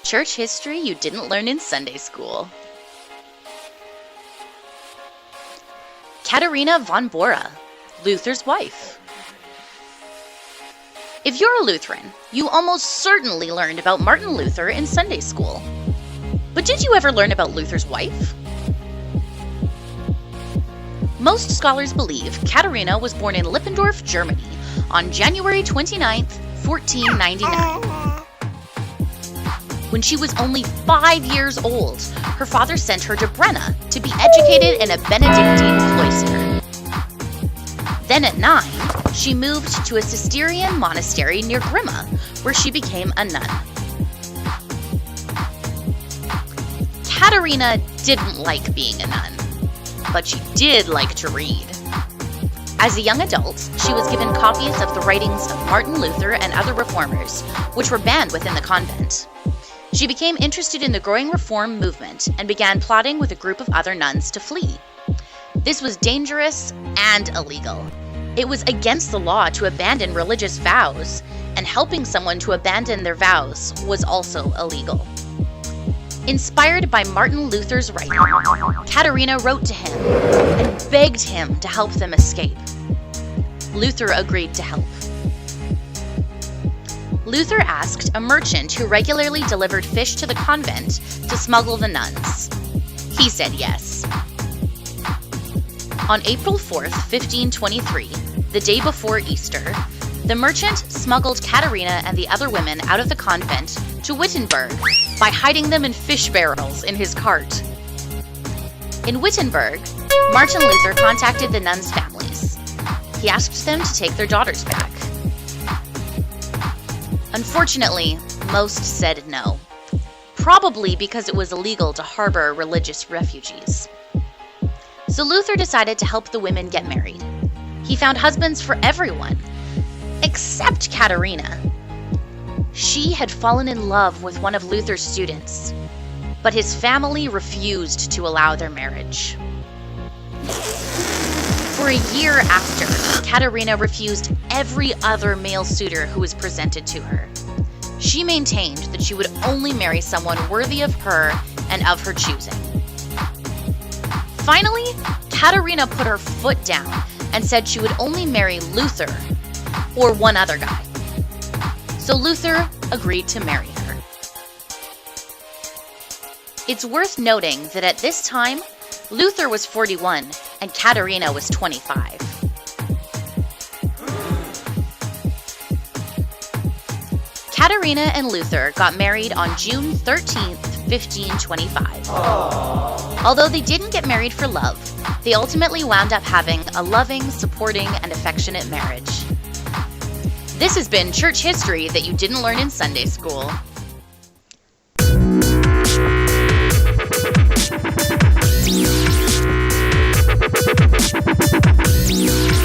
Church history you didn't learn in Sunday school. Katharina von Bora, Luther's wife. If you're a Lutheran, you almost certainly learned about Martin Luther in Sunday school. But did you ever learn about Luther's wife? Most scholars believe Katharina was born in Lippendorf, Germany on January 29, 1499. When she was only 5 years old, her father sent her to Brenna to be educated in a Benedictine cloister. Then at 9, she moved to a Cistercian monastery near Grimma, where she became a nun. Katharina didn't like being a nun, but she did like to read. As a young adult, she was given copies of the writings of Martin Luther and other reformers, which were banned within the convent. She became interested in the growing reform movement and began plotting with a group of other nuns to flee. This was dangerous and illegal. It was against the law to abandon religious vows, and helping someone to abandon their vows was also illegal. Inspired by Martin Luther's writing, Katharina wrote to him and begged him to help them escape. Luther agreed to help. Luther asked a merchant who regularly delivered fish to the convent to smuggle the nuns. He said yes. On April 4th, 1523, the day before Easter, the merchant smuggled Katharina and the other women out of the convent to Wittenberg by hiding them in fish barrels in his cart. In Wittenberg, Martin Luther contacted the nuns' families. He asked them to take their daughters back. Unfortunately, most said no, probably because it was illegal to harbor religious refugees. So Luther decided to help the women get married. He found husbands for everyone, except Katharina. She had fallen in love with one of Luther's students, but his family refused to allow their marriage. For a year after, Katharina refused every other male suitor who was presented to her. She maintained that she would only marry someone worthy of her and of her choosing. Finally, Katharina put her foot down and said she would only marry Luther or one other guy. So Luther agreed to marry her. It's worth noting that at this time, Luther was 41 and Katharina was 25. Katharina and Luther got married on June 13th, 1525. Although they didn't get married for love, they ultimately wound up having a loving, supporting, and affectionate marriage. This has been church history that you didn't learn in Sunday school. Yeah.